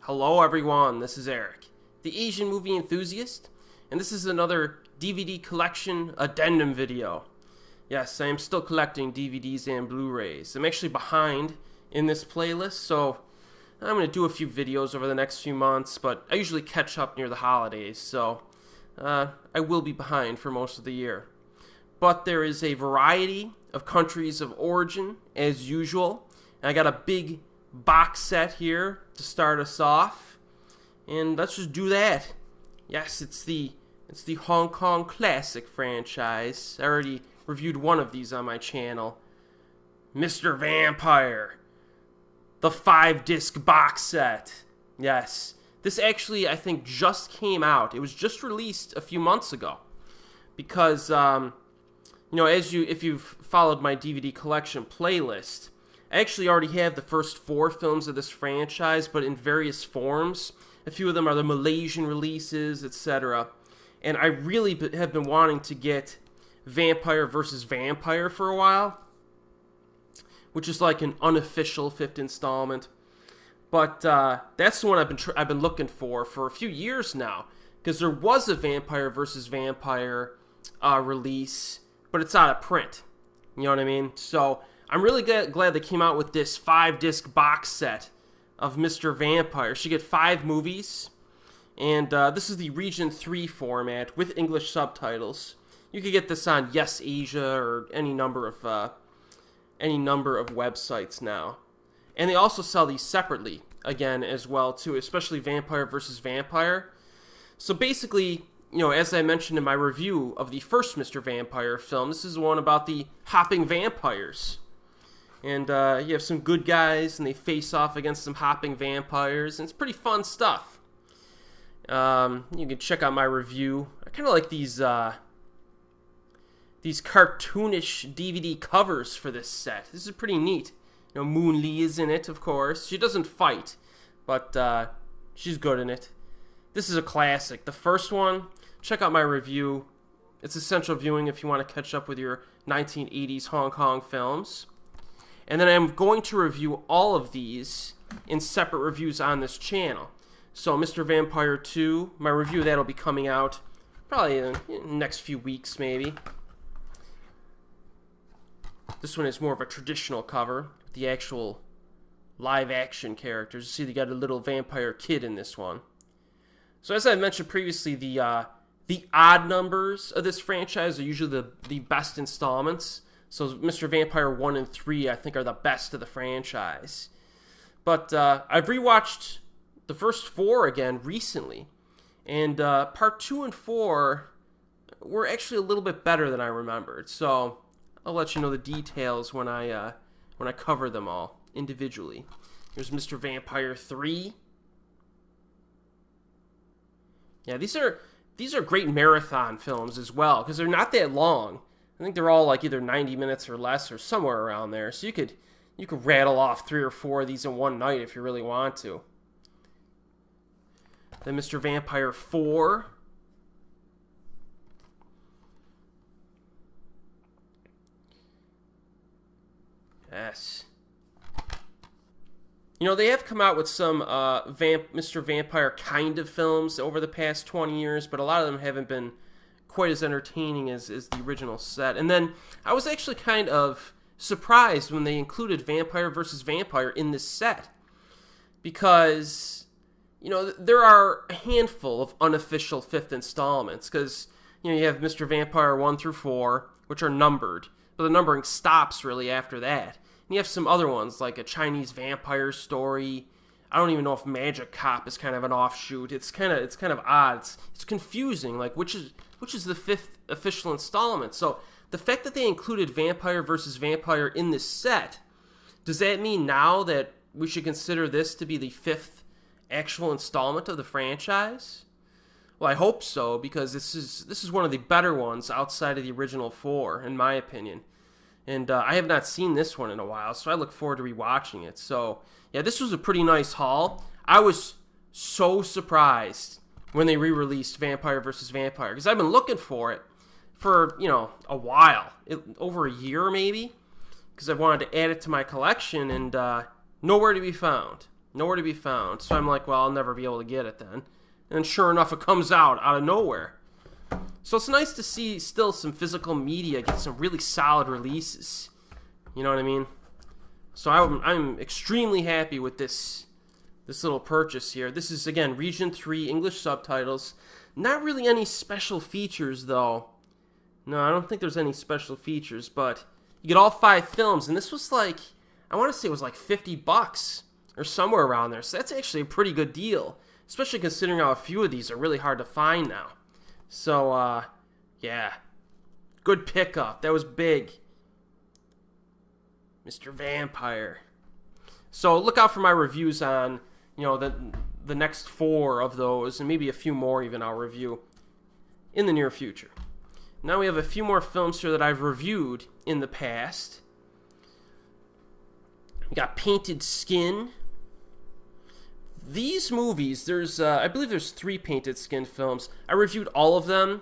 Hello everyone, this is Erik, the Asian movie enthusiast, and this is another DVD collection addendum video. Yes, I am still collecting DVDs and Blu-rays. I'm actually behind in this playlist, so I'm going to do a few videos over the next few months, but I usually catch up near the holidays, so I will be behind for most of the year. But there is a variety of countries of origin, as usual, and I got a big box set here to start us off, and let's just do that. Yes, it's the Hong Kong classic franchise. I already reviewed one of these on my channel, Mr. Vampire, the 5-disc box set. Yes, this actually I think just came out. It was just released a few months ago because if you've followed my DVD collection playlist, I actually already have the first 4 films of this franchise, but in various forms. A few of them are the Malaysian releases, etc. And I really have been wanting to get Vampire vs. Vampire for a while, which is like an unofficial 5th installment. But that's the one I've been looking for a few years now, because there was a Vampire vs. Vampire release, but it's out of print. You know what I mean? So I'm really glad they came out with this 5-disc box set of Mr. Vampire. So you get 5 movies, and this is the Region 3 format with English subtitles. You could get this on Yes Asia or any number of websites now. And they also sell these separately again as well too, especially Vampire vs. Vampire. So basically, as I mentioned in my review of the first Mr. Vampire film, this is one about the hopping vampires. And you have some good guys, and they face off against some hopping vampires, and it's pretty fun stuff. You can check out my review. I kind of like these cartoonish DVD covers for this set. This is pretty neat. Moon Lee is in it, of course. She doesn't fight, but she's good in it. This is a classic. The first one, check out my review. It's essential viewing if you want to catch up with your 1980s Hong Kong films. And then I'm going to review all of these in separate reviews on this channel. So Mr. Vampire 2, my review of that will be coming out probably in the next few weeks maybe. This one is more of a traditional cover with the actual live action characters. You see they got a little vampire kid in this one. So as I mentioned previously, the odd numbers of this franchise are usually the best installments. So Mr. Vampire 1 and 3, I think, are the best of the franchise. But I've rewatched the first 4 again recently. And part 2 and 4 were actually a little bit better than I remembered. So I'll let you know the details when I cover them all individually. Here's Mr. Vampire 3. Yeah, these are great marathon films as well, because they're not that long. I think they're all like either 90 minutes or less or somewhere around there. So you could rattle off 3 or 4 of these in one night if you really want to. Then Mr. Vampire 4. Yes. They have come out with some Mr. Vampire kind of films over the past 20 years, but a lot of them haven't been quite as entertaining as the original set. And then I was actually kind of surprised when they included Vampire vs. Vampire in this set, because there are a handful of unofficial 5th installments, because you have Mr. Vampire 1 through 4, which are numbered, but the numbering stops really after that. And you have some other ones like A Chinese Vampire Story. I don't even know if Magic Cop is kind of an offshoot. It's kind of odd. It's confusing. Like which is the 5th official installment? So the fact that they included Vampire vs. Vampire in this set, does that mean now that we should consider this to be the 5th actual installment of the franchise? Well, I hope so, because this is one of the better ones outside of the original 4, in my opinion. And I have not seen this one in a while, so I look forward to rewatching it. So yeah, this was a pretty nice haul. I was so surprised when they re-released Vampire vs. Vampire, because I've been looking for it for, a while. Over a year maybe, because I wanted to add it to my collection, and nowhere to be found. Nowhere to be found. So I'm like, well, I'll never be able to get it then. And sure enough, it comes out of nowhere. So it's nice to see still some physical media get some really solid releases. You know what I mean? So I'm extremely happy with this little purchase here. This is, again, Region 3, English subtitles. Not really any special features, though. No, I don't think there's any special features, but you get all 5 films, and this was like, I want to say it was like $50 or somewhere around there. So that's actually a pretty good deal, especially considering how a few of these are really hard to find now. So, yeah, good pickup. That was big. Mr. Vampire. So look out for my reviews on, you know, the next 4 of those, and maybe a few more even I'll review in the near future. Now we have a few more films here that I've reviewed in the past. We got Painted Skin. These movies, I believe there's 3 Painted Skin films. I reviewed all of them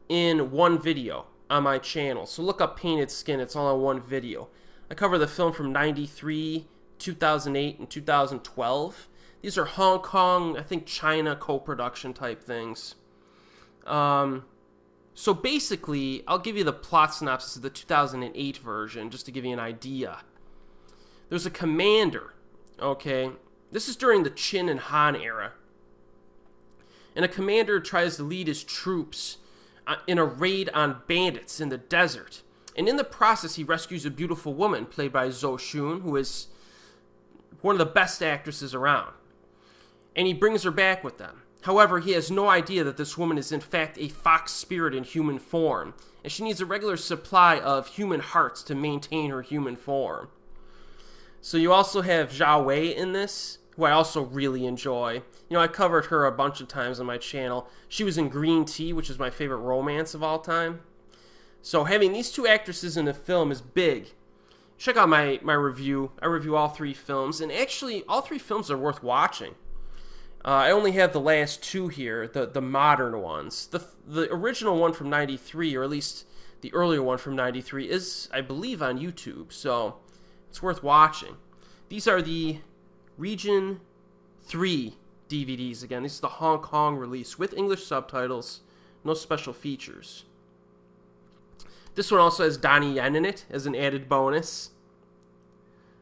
in one video on my channel. So look up Painted Skin, it's all in one video. I cover the film from 93, 2008, and 2012. These are Hong Kong, I think China co-production type things. So basically, I'll give you the plot synopsis of the 2008 version, just to give you an idea. There's a commander, okay? This is during the Qin and Han era. And a commander tries to lead his troops in a raid on bandits in the desert. And in the process, he rescues a beautiful woman, played by Zhou Xun, who is one of the best actresses around. And he brings her back with them. However, he has no idea that this woman is in fact a fox spirit in human form, and she needs a regular supply of human hearts to maintain her human form. So you also have Zhao Wei in this, who I also really enjoy. You know, I covered her a bunch of times on my channel. She was in Green Tea, which is my favorite romance of all time. So having these 2 actresses in a film is big. Check out my review. I review all 3 films, and actually all 3 films are worth watching. I only have the last 2 here, the modern ones. The original one from 93, or at least the earlier one from 93, is, I believe, on YouTube, so it's worth watching. These are the Region 3 DVDs. Again, this is the Hong Kong release with English subtitles, no special features. This one also has Donnie Yen in it as an added bonus.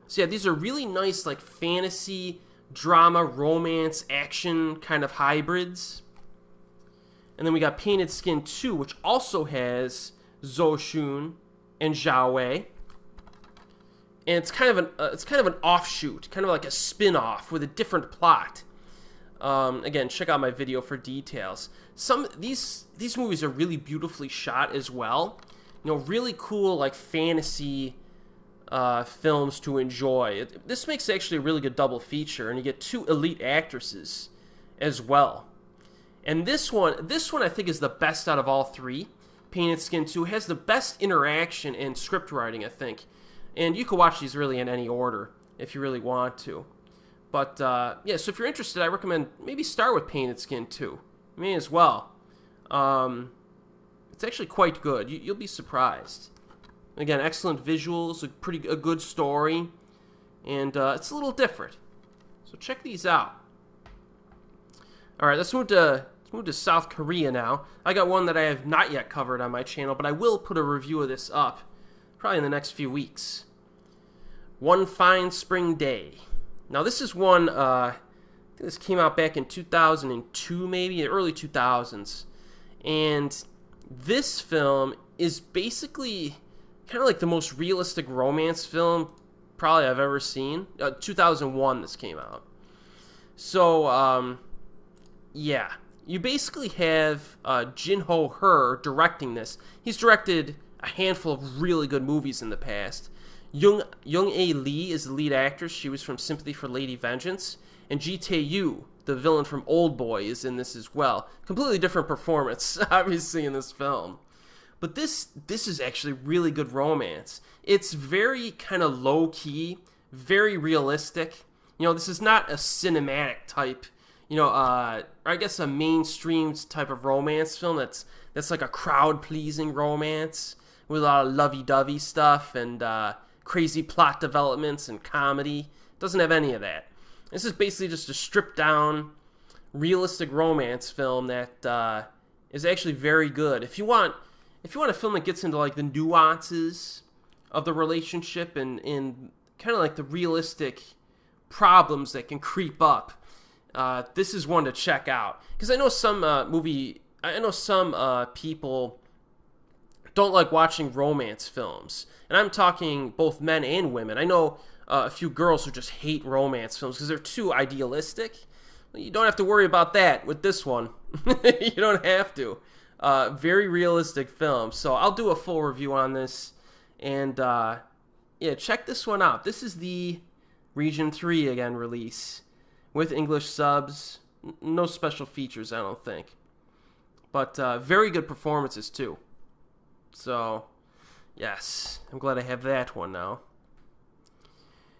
So yeah, these are really nice, like, fantasy, drama, romance, action kind of hybrids. And then we got Painted Skin 2, which also has Zhou Xun and Zhao Wei. And it's kind of an offshoot, kind of like a spin-off with a different plot. Again, check out my video for details. These movies are really beautifully shot as well. You know, really cool, like, fantasy films to enjoy. This makes actually a really good double feature, and you get 2 elite actresses as well. And this one I think is the best out of all 3. Painted Skin 2 has the best interaction and script writing, I think. And you can watch these really in any order if you really want to. But yeah, so if you're interested, I recommend maybe start with Painted Skin 2. Me as well. It's actually quite good. You'll be surprised. Again, excellent visuals, a good story, and it's a little different. So check these out. All right, let's move to South Korea now. I got one that I have not yet covered on my channel, but I will put a review of this up probably in the next few weeks. One Fine Spring Day. Now this is one. I think this came out back in 2002, maybe the early 2000s, and this film is basically kind of like the most realistic romance film probably I've ever seen. 2001 this came out. So, yeah. You basically have Jin Ho Her directing this. He's directed a handful of really good movies in the past. Young-A Lee is the lead actress. She was from Sympathy for Lady Vengeance. And Ji Tae-yu, the villain from Old Boy, is in this as well. Completely different performance, obviously, in this film. But this is actually really good romance. It's very kind of low-key, very realistic. You know, this is not a cinematic type, you know, I guess a mainstream type of romance film that's like a crowd-pleasing romance with a lot of lovey-dovey stuff and crazy plot developments and comedy. It doesn't have any of that. This is basically just a stripped down, realistic romance film that is actually very good. If you want a film that gets into like the nuances of the relationship and kind of like the realistic problems that can creep up, this is one to check out. Because I know some people don't like watching romance films, and I'm talking both men and women. I know a few girls who just hate romance films because they're too idealistic. You don't have to worry about that with this one. You don't have to. Very realistic film. So I'll do a full review on this. And yeah, check this one out. This is the Region 3 again release with English subs. No special features, I don't think. But very good performances too. So yes, I'm glad I have that one now.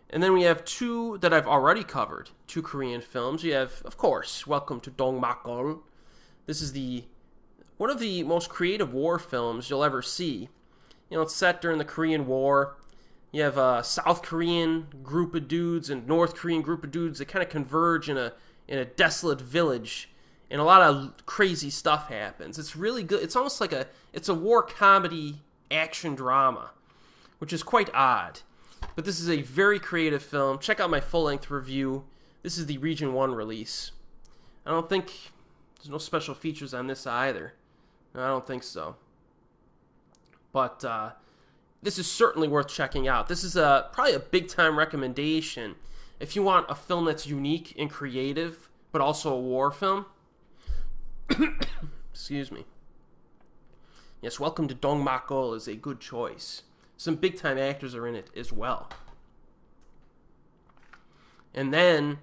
And then we have two that I've already covered, two Korean films. We have, of course, Welcome to Dongmakgol. This is one of the most creative war films you'll ever see. You know, it's set during the Korean War. You have a South Korean group of dudes and North Korean group of dudes that kind of converge in a desolate village, and a lot of crazy stuff happens. It's really good. It's almost like it's a war comedy action drama, which is quite odd. But this is a very creative film. Check out my full-length review. This is the Region 1 release. I don't think there's no special features on this either. No, I don't think so. But this is certainly worth checking out. This is probably a big-time recommendation if you want a film that's unique and creative, but also a war film. Excuse me. Yes, Welcome to Dongmakgol is a good choice. Some big-time actors are in it as well. And then,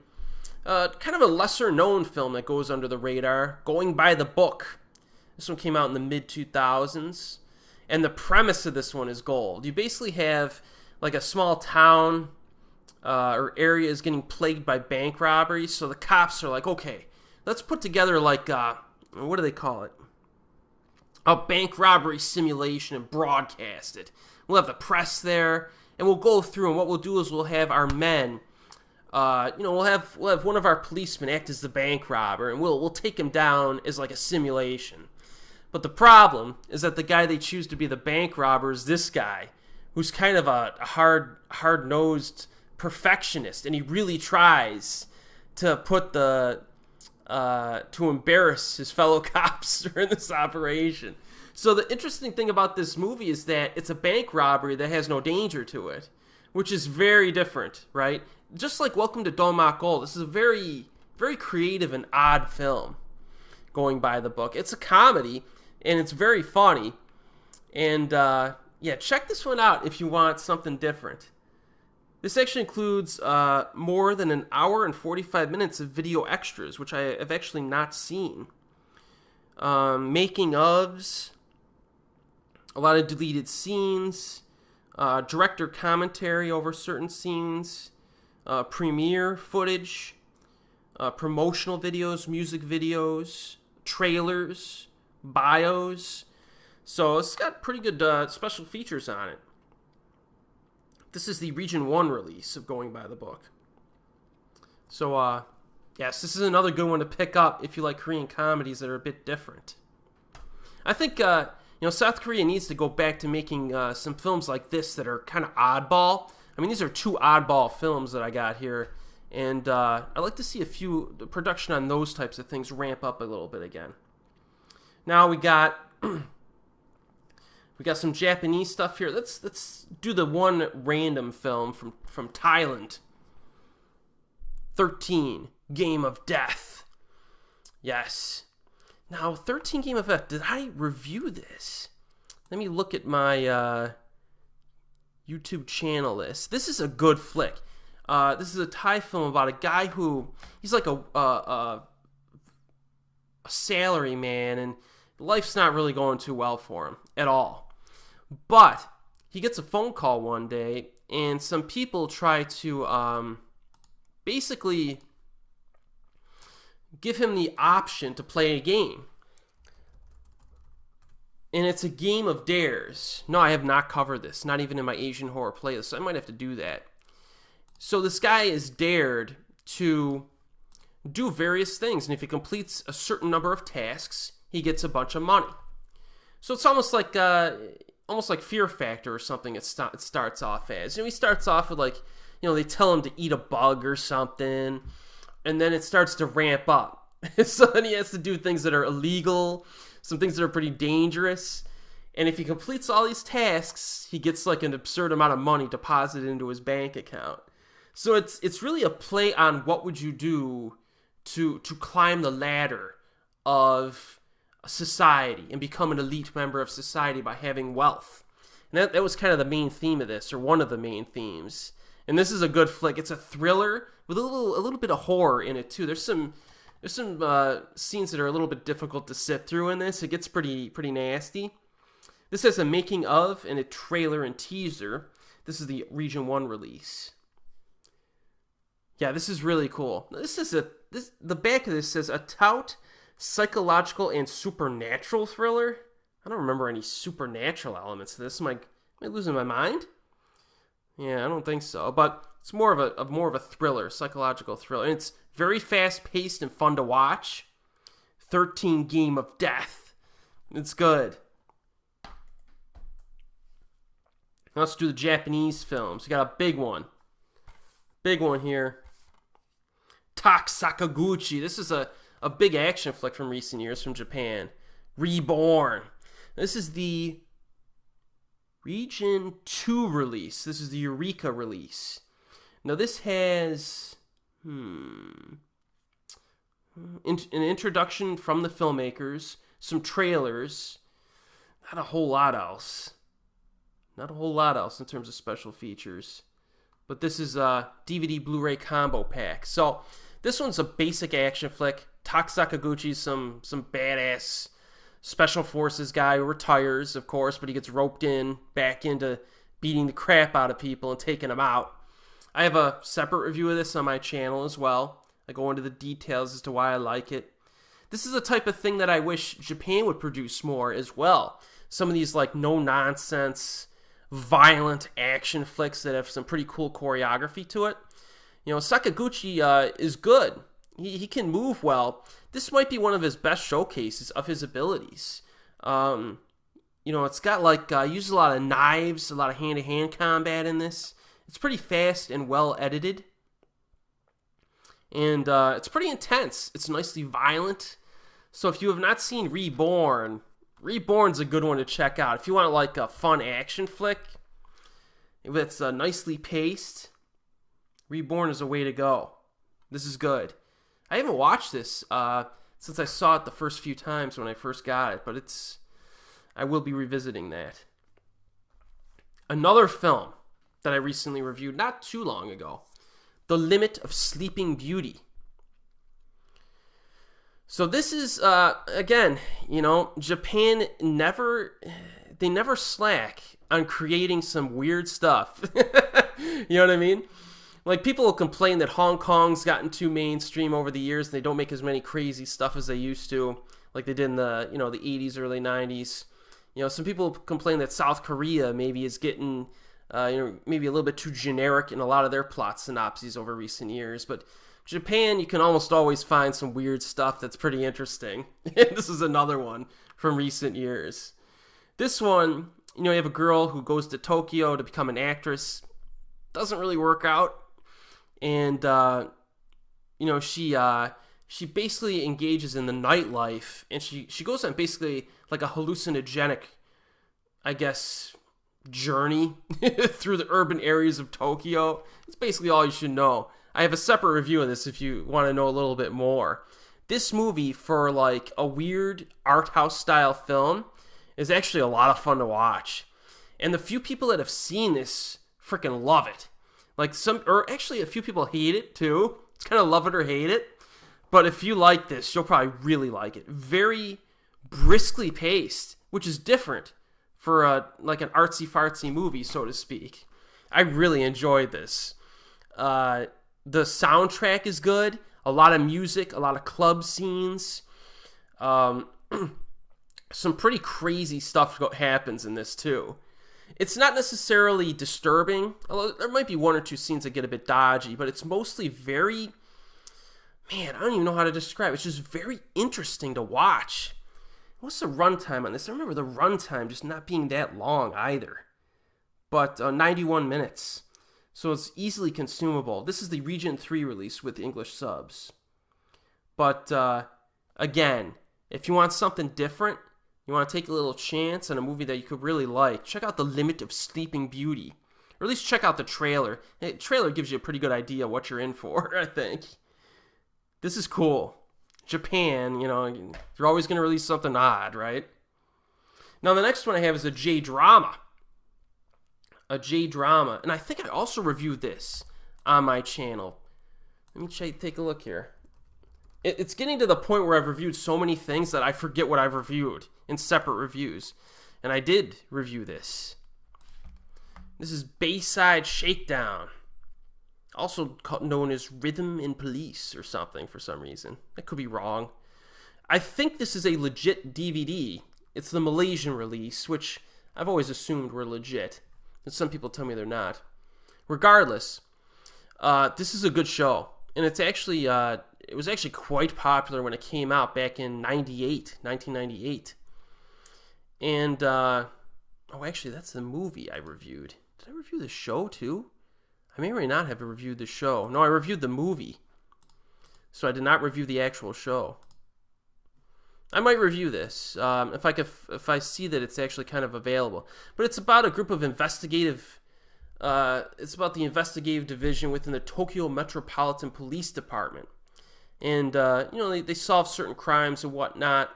kind of a lesser-known film that goes under the radar, Going by the Book. This one came out in the mid-2000s. And the premise of this one is gold. You basically have, like, a small town or area is getting plagued by bank robberies. So the cops are like, okay, let's put together, like, what do they call it? A bank robbery simulation and broadcast it. We'll have the press there, and we'll go through, and what we'll do is we'll have our men, we'll have one of our policemen act as the bank robber, and we'll take him down as like a simulation. But the problem is that the guy they choose to be the bank robber is this guy, who's kind of a hard-nosed perfectionist, and he really tries to to embarrass his fellow cops during this operation. So the interesting thing about this movie is that it's a bank robbery that has no danger to it, which is very different, right? Just like Welcome to Dongmakgol, this is a very, very creative and odd film, Going by the Book. It's a comedy, and it's very funny. And, yeah, check this one out if you want something different. This actually includes more than an hour and 45 minutes of video extras, which I have actually not seen. Making ofs, a lot of deleted scenes, director commentary over certain scenes, premiere footage, promotional videos, music videos, trailers, bios. So it's got pretty good special features on it. This is the Region 1 release of Going by the Book. So, yes, this is another good one to pick up if you like Korean comedies that are a bit different. I think, South Korea needs to go back to making some films like this that are kind of oddball. I mean, these are two oddball films that I got here. And I'd like to see the production on those types of things ramp up a little bit again. Now we got... We got some Japanese stuff here. Let's do the one random film from Thailand. 13, Game of Death. Yes. Now, 13 Game of Death, did I review this? Let me look at my YouTube channel list. This is a good flick. This is a Thai film about a guy he's like a salary man, and life's not really going too well for him at all. But he gets a phone call one day, and some people try to basically give him the option to play a game. And it's a game of dares. No, I have not covered this, not even in my Asian horror playlist, so I might have to do that. So this guy is dared to do various things, and if he completes a certain number of tasks, he gets a bunch of money. So it's almost like Fear Factor or something. It starts off as. He starts off with like, they tell him to eat a bug or something, and then it starts to ramp up. So then he has to do things that are illegal, some things that are pretty dangerous. And if he completes all these tasks, he gets like an absurd amount of money deposited into his bank account. So it's really a play on what would you do to climb the ladder of society and become an elite member of society by having wealth. And that was kind of the main theme of this, or one of the main themes. And this is a good flick. It's a thriller with a little bit of horror in it too. There's some scenes that are a little bit difficult to sit through in this. It gets pretty nasty. This has a making of and a trailer and teaser. This is the Region 1 release. Yeah, this is really cool. The back of this says a taut, psychological, and supernatural thriller. I don't remember any supernatural elements to this. Am I losing my mind? Yeah, I don't think so. But it's more of a thriller, psychological thriller. And it's very fast-paced and fun to watch. 13 Game of Death. It's good. Now let's do the Japanese films. We got a big one. Big one here. Sakaguchi. This is a big action flick from recent years from Japan. Reborn. This is the Region 2 release. This is the Eureka release. Now this has an introduction from the filmmakers, some trailers, not a whole lot else. Not a whole lot else in terms of special features. But this is a DVD Blu-ray combo pack. So this one's a basic action flick. Sakaguchi's some badass special forces guy who retires, of course, but he gets roped back into beating the crap out of people and taking them out. I have a separate review of this on my channel as well. I go into the details as to why I like it. This is the type of thing that I wish Japan would produce more as well. Some of these like no-nonsense, violent action flicks that have some pretty cool choreography to it. Sakaguchi is good. He can move well. This might be one of his best showcases of his abilities. It's got uses a lot of knives, a lot of hand-to-hand combat in this. It's pretty fast and well edited. And it's pretty intense. It's nicely violent. So if you have not seen Reborn's a good one to check out. If you want like a fun action flick that's nicely paced, Reborn is a way to go. This is good. I haven't watched this since I saw it the first few times when I first got it, but I will be revisiting that. Another film that I recently reviewed not too long ago, The Limit of Sleeping Beauty. So this is, again, Japan never slack on creating some weird stuff. You know what I mean? Like, people will complain that Hong Kong's gotten too mainstream over the years and they don't make as many crazy stuff as they used to, like they did in the 80s, early 90s. Some people complain that South Korea maybe is getting, maybe a little bit too generic in a lot of their plot synopses over recent years. But Japan, you can almost always find some weird stuff that's pretty interesting. This is another one from recent years. This one, you have a girl who goes to Tokyo to become an actress. Doesn't really work out. And, she basically engages in the nightlife. And she goes on basically like a hallucinogenic, I guess, journey through the urban areas of Tokyo. It's basically all you should know. I have a separate review of this if you want to know a little bit more. This movie, for like a weird art house style film, is actually a lot of fun to watch. And the few people that have seen this freaking love it. Like actually a few people hate it too. It's kind of love it or hate it. But if you like this, you'll probably really like it. Very briskly paced, which is different for like an artsy-fartsy movie, so to speak. I really enjoyed this. The soundtrack is good. A lot of music, a lot of club scenes. Some pretty crazy stuff happens in this too. It's not necessarily disturbing, although there might be one or two scenes that get a bit dodgy, but it's mostly very Man, I don't even know how to describe it. It's just very interesting to watch. What's the runtime on this? I remember the runtime just not being that long either. But 91 minutes. So it's easily consumable. This is the Region 3 release with English subs. But again, if you want something different, you want to take a little chance on a movie that you could really like, check out The Limit of Sleeping Beauty. Or at least check out the trailer. The trailer gives you a pretty good idea what you're in for, I think. This is cool. Japan, you know, they're always going to release something odd, right? Now, the next one I have is a J-drama. A J-drama. And I think I also reviewed this on my channel. Let me take a look here. It's getting to the point where I've reviewed so many things that I forget what I've reviewed in separate reviews. And I did review this. This is Bayside Shakedown. Also known as Rhythm in Police or something for some reason. I could be wrong. I think this is a legit DVD. It's the Malaysian release, which I've always assumed were legit. And some people tell me they're not. Regardless, this is a good show. And it's actually, it was actually quite popular when it came out back in 1998. And, oh, actually, that's the movie I reviewed. Did I review the show too? I may or may not have reviewed the show. No, I reviewed the movie. So I did not review the actual show. I might review this if I see that it's actually kind of available. But it's about a group of investigative. It's about the investigative division within the Tokyo Metropolitan Police Department, and you know they solve certain crimes and whatnot,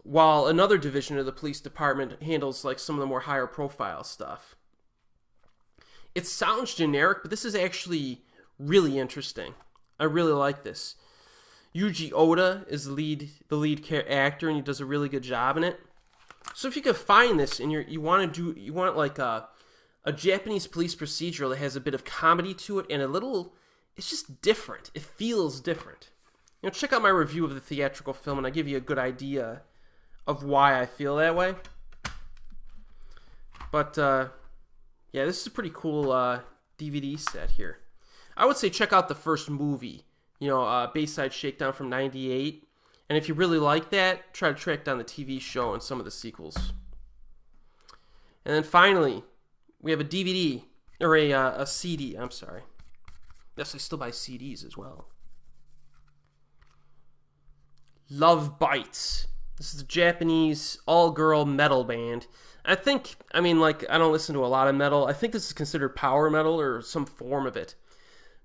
while another division of the police department handles like some of the more higher profile stuff. It sounds generic, but this is actually really interesting. I really like this. Yuji Oda is the lead actor, and he does a really good job in it. So if you can find this and you want like a Japanese police procedural that has a bit of comedy to it and it's just different. It feels different. You know, check out my review of the theatrical film, and I give you a good idea of why I feel that way. But yeah, this is a pretty cool DVD set here. I would say check out the first movie. You know, Bayside Shakedown from '98. And if you really like that, try to track down the TV show and some of the sequels. And then finally, we have a DVD, or a CD, I'm sorry. Yes, I still buy CDs as well. Love Bites. This is a Japanese all-girl metal band. I don't listen to a lot of metal. I think this is considered power metal or some form of it.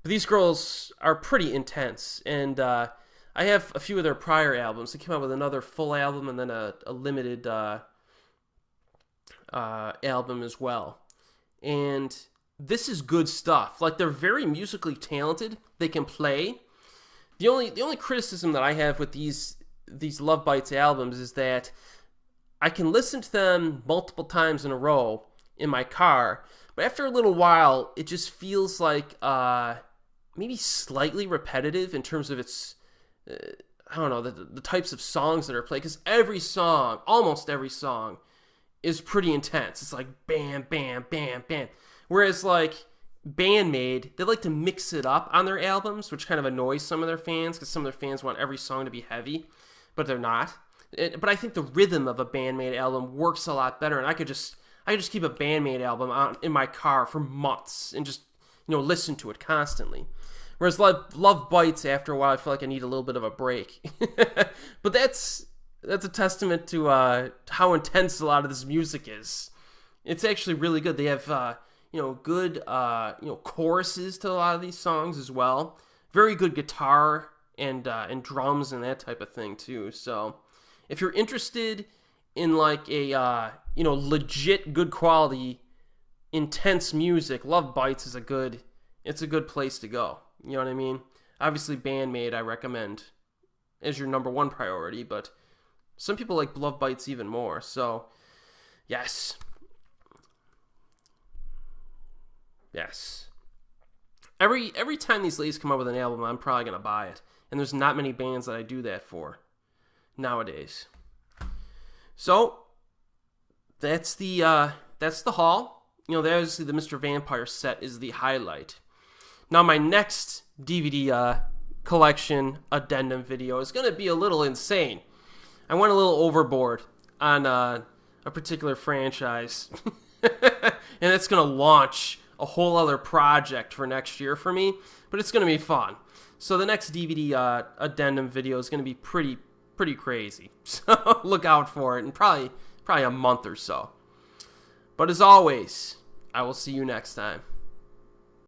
But these girls are pretty intense, and I have a few of their prior albums. They came out with another full album and then a limited album as well. And this is good stuff. Like, they're very musically talented. They can play. The only criticism that I have with these Love Bites albums is that I can listen to them multiple times in a row in my car, but after a little while, it just feels like maybe slightly repetitive in terms of its, I don't know, the types of songs that are played, because almost every song, is pretty intense. It's like bam, bam, bam, bam. Whereas like Bandmade, they like to mix it up on their albums, which kind of annoys some of their fans, because some of their fans want every song to be heavy, but they're not. But I think the rhythm of a Bandmade album works a lot better, and I could just keep a Bandmade album on in my car for months and just, you know, listen to it constantly. Whereas Love Bites, after a while, I feel like I need a little bit of a break. But that's a testament to how intense a lot of this music is. It's actually really good. They have good choruses to a lot of these songs as well. Very good guitar and drums and that type of thing too. So if you're interested in like a legit good quality intense music, Love Bites is a good place to go. You know what I mean? Obviously Bandmade I recommend as your number one priority, but some people like Love Bites even more. So yes. Every time these ladies come up with an album, I'm probably gonna buy it. And there's not many bands that I do that for nowadays. So that's the haul. You know, there's the Mr. Vampire set is the highlight. Now my next DVD collection addendum video is going to be a little insane. I went a little overboard on a particular franchise. And it's going to launch a whole other project for next year for me. But it's going to be fun. So the next DVD addendum video is going to be pretty crazy. So look out for it in probably a month or so. But as always, I will see you next time.